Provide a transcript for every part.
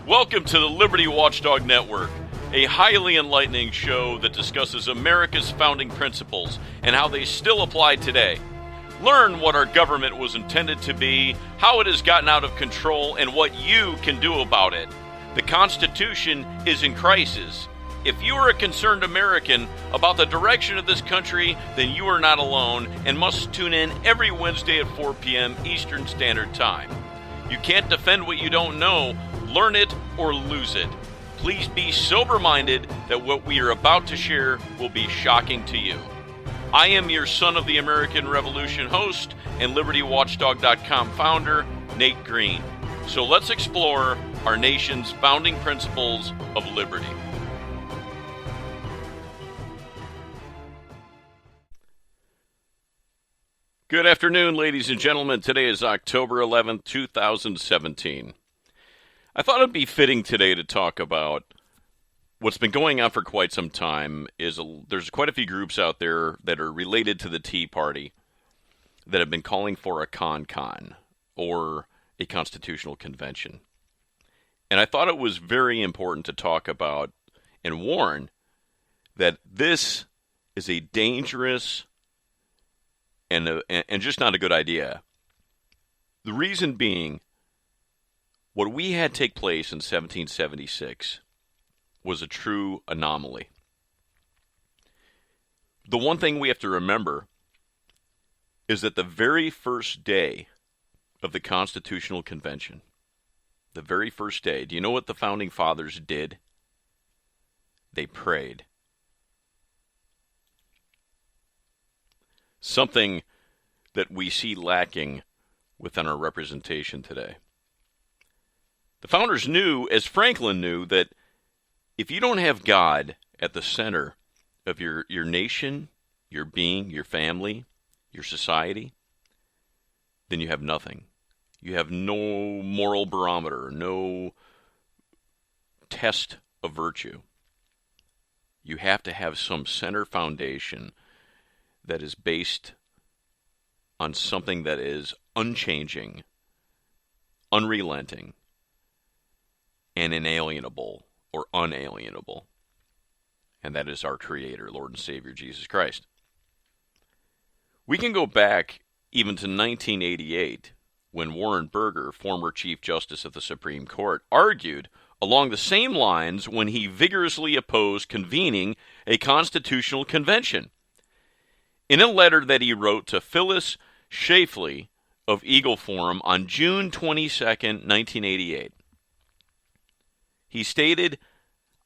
Welcome to the Liberty Watchdog Network, a highly enlightening show that discusses America's founding principles and how they still apply today. Learn what our government was intended to be, how it has gotten out of control, and what you can do about it. The Constitution is in crisis. If you are a concerned American about the direction of this country, then you are not alone and must tune in every Wednesday at 4 p.m. Eastern Standard Time. You can't defend what you don't know. Learn it or lose it. Please be sober-minded that what we are about to share will be shocking to you. I am your Son of the American Revolution host and LibertyWatchdog.com founder, Nate Green. So let's explore our nation's founding principles of liberty. Good afternoon, ladies and gentlemen. Today is October 11th, 2017. I thought it'd be fitting today to talk about what's been going on for quite some time. There's quite a few groups out there that are related to the Tea Party that have been calling for a ConCon, or a constitutional convention. And I thought it was very important to talk about and warn that this is a dangerous and just not a good idea. The reason being, what we had take place in 1776 was a true anomaly. The one thing we have to remember is that the very first day of the Constitutional Convention, the very first day, do you know what the Founding Fathers did? They prayed. Something that we see lacking within our representation today. The founders knew, as Franklin knew, that if you don't have God at the center of your nation, your being, your family, your society, then you have nothing. You have no moral barometer, no test of virtue. You have to have some center foundation that is based on something that is unchanging, unrelenting, and inalienable or unalienable. And that is our Creator, Lord and Savior, Jesus Christ. We can go back even to 1988, when Warren Burger, former Chief Justice of the Supreme Court, argued along the same lines when he vigorously opposed convening a constitutional convention. In a letter that he wrote to Phyllis Schlafly of Eagle Forum on June 22, 1988, he stated,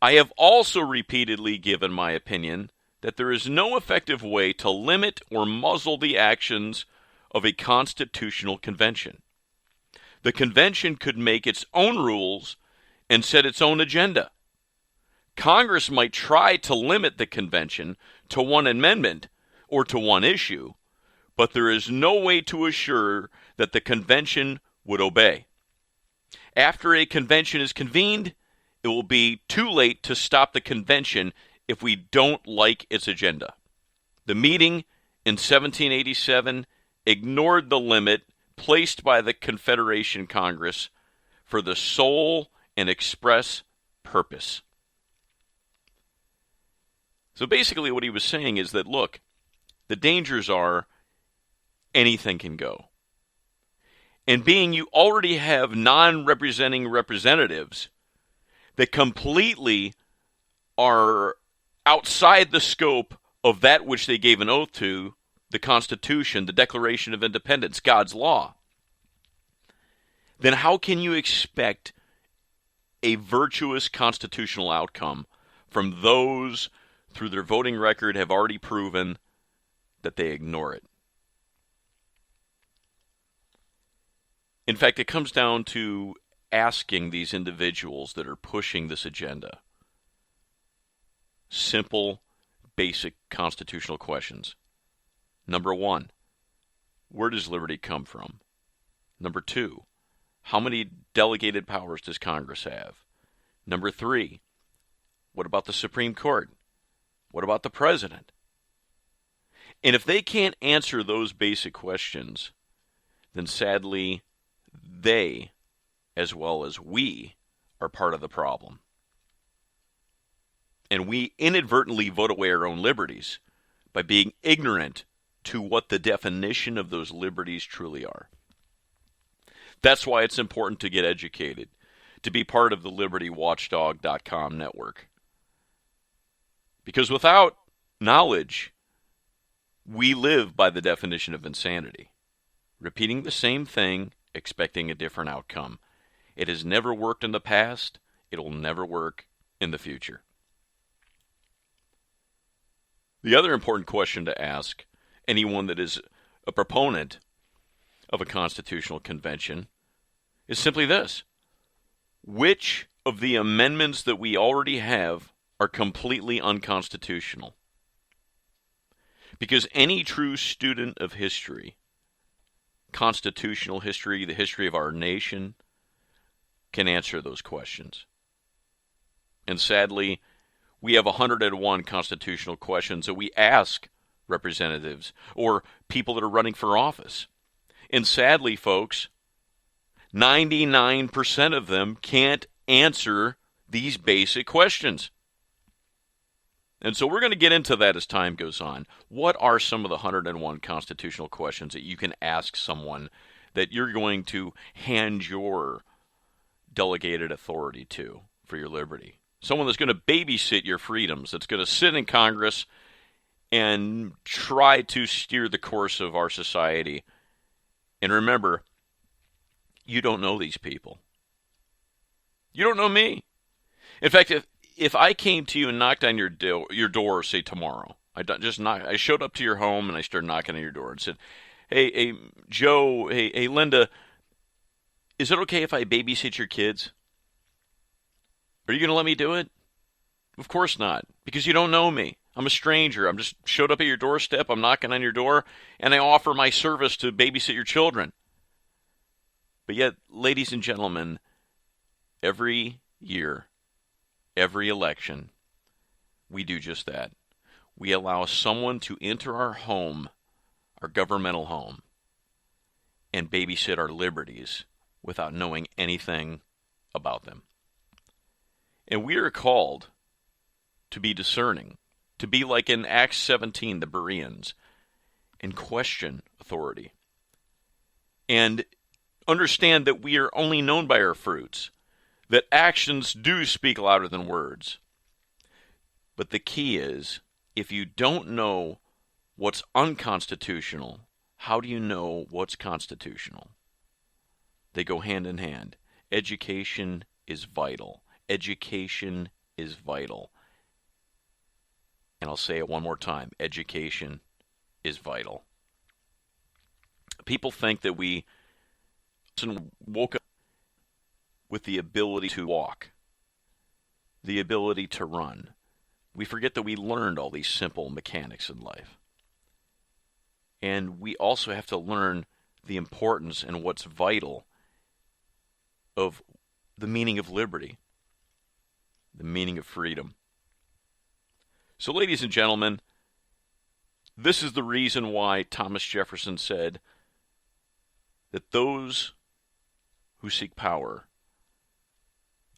"I have also repeatedly given my opinion that there is no effective way to limit or muzzle the actions of a constitutional convention. The convention could make its own rules and set its own agenda. Congress might try to limit the convention to one amendment or to one issue, but there is no way to assure that the convention would obey. After a convention is convened, it will be too late to stop the convention if we don't like its agenda. The meeting in 1787 ignored the limit placed by the Confederation Congress for the sole and express purpose." So basically what he was saying is that, look, the dangers are anything can go. And being you already have non-representing representatives that completely are outside the scope of that which they gave an oath to, the Constitution, the Declaration of Independence, God's law, then how can you expect a virtuous constitutional outcome from those, through their voting record, have already proven that they ignore it? In fact, it comes down to asking these individuals that are pushing this agenda simple, basic constitutional questions. Number one, where does liberty come from? Number two, how many delegated powers does Congress have? Number three, what about the Supreme Court? What about the President? And if they can't answer those basic questions, then sadly, they, as well as we, are part of the problem. And we inadvertently vote away our own liberties by being ignorant to what the definition of those liberties truly are. That's why it's important to get educated, to be part of the libertywatchdog.com network. Because without knowledge, we live by the definition of insanity. Repeating the same thing, expecting a different outcome. It has never worked in the past. It will never work in the future. The other important question to ask anyone that is a proponent of a constitutional convention is simply this: which of the amendments that we already have are completely unconstitutional? Because any true student of history, constitutional history, the history of our nation, can answer those questions. And sadly, we have 101 constitutional questions that we ask representatives or people that are running for office. And sadly, folks, 99% of them can't answer these basic questions. And so we're going to get into that as time goes on. What are some of the 101 constitutional questions that you can ask someone that you're going to hand your delegated authority to for your liberty? Someone that's going to babysit your freedoms, that's going to sit in Congress and try to steer the course of our society. And remember, you don't know these people. You don't know me. In fact, if I came to you and knocked on your door, say tomorrow, I showed up to your home and I started knocking on your door and said, hey Joe, hey Linda, is it okay if I babysit your kids? Are you going to let me do it? Of course not, because you don't know me. I'm a stranger. I'm just showed up at your doorstep. I'm knocking on your door, and I offer my service to babysit your children. But yet, ladies and gentlemen, every year, every election, we do just that. We allow someone to enter our home, our governmental home, and babysit our liberties without knowing anything about them. And we are called to be discerning, to be like in Acts 17, the Bereans, and question authority. And understand that we are only known by our fruits, that actions do speak louder than words. But the key is, if you don't know what's unconstitutional, how do you know what's constitutional? They go hand in hand. Education is vital. Education is vital. And I'll say it one more time. Education is vital. People think that we woke up with the ability to walk, the ability to run. We forget that we learned all these simple mechanics in life. And we also have to learn the importance and what's vital of the meaning of liberty, the meaning of freedom. So, ladies and gentlemen, this is the reason why Thomas Jefferson said that those who seek power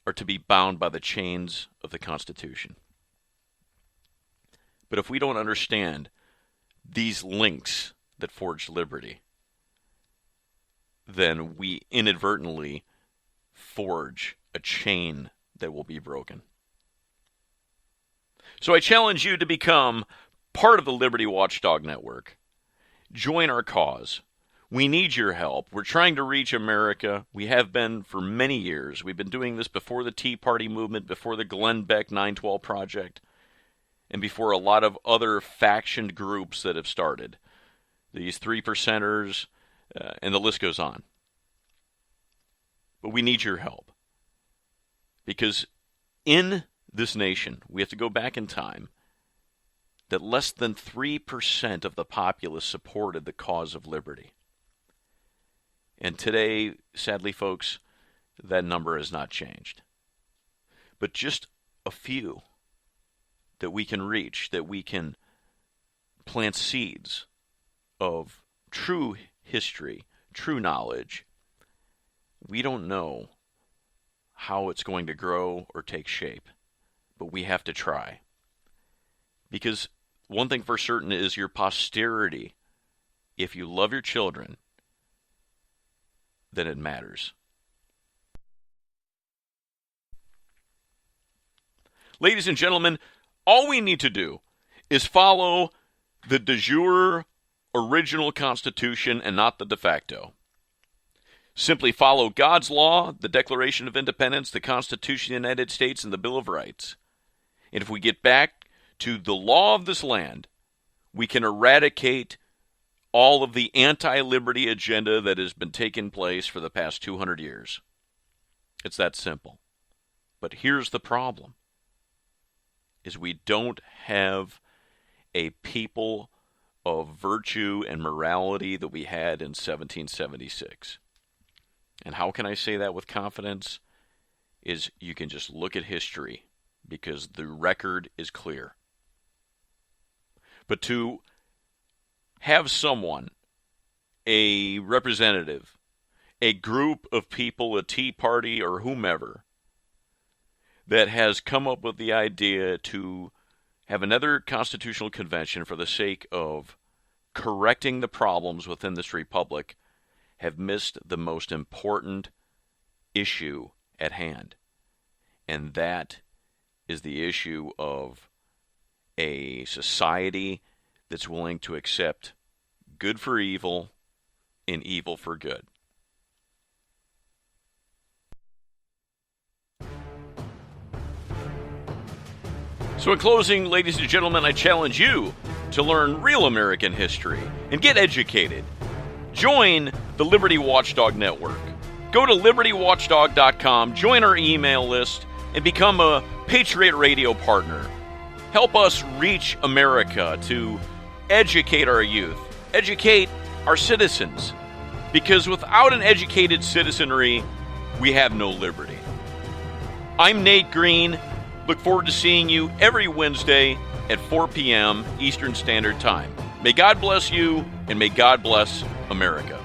are to be bound by the chains of the Constitution. But if we don't understand these links that forge liberty, then we inadvertently forge a chain that will be broken. So I challenge you to become part of the Liberty Watchdog Network. Join our cause. We need your help. We're trying to reach America. We have been for many years. We've been doing this before the Tea Party movement, before the Glenn Beck 912 Project, and before a lot of other factioned groups that have started. These 3%ers, and the list goes on. But we need your help. Because in this nation, we have to go back in time, that less than 3% of the populace supported the cause of liberty. And today, sadly, folks, that number has not changed. But just a few that we can reach, that we can plant seeds of true history, true knowledge. We don't know how it's going to grow or take shape, but we have to try. Because one thing for certain is your posterity, if you love your children, then it matters. Ladies and gentlemen, all we need to do is follow the de jure original Constitution and not the de facto. Simply follow God's law, the Declaration of Independence, the Constitution of the United States, and the Bill of Rights. And if we get back to the law of this land, we can eradicate all of the anti-liberty agenda that has been taking place for the past 200 years. It's that simple. But here's the problem, is we don't have a people of virtue and morality that we had in 1776. And how can I say that with confidence? Is you can just look at history, because the record is clear. But to have someone, a representative, a group of people, a Tea Party or whomever, that has come up with the idea to have another constitutional convention for the sake of correcting the problems within this republic, have missed the most important issue at hand. And that is the issue of a society that's willing to accept good for evil and evil for good. So in closing, ladies and gentlemen, I challenge you to learn real American history and get educated. Join the Liberty Watchdog Network. Go to libertywatchdog.com, join our email list, and become a Patriot Radio partner. Help us reach America to educate our youth, educate our citizens, because without an educated citizenry, we have no liberty. I'm Nate Green. Look forward to seeing you every Wednesday at 4 p.m. Eastern Standard Time. May God bless you, and may God bless America.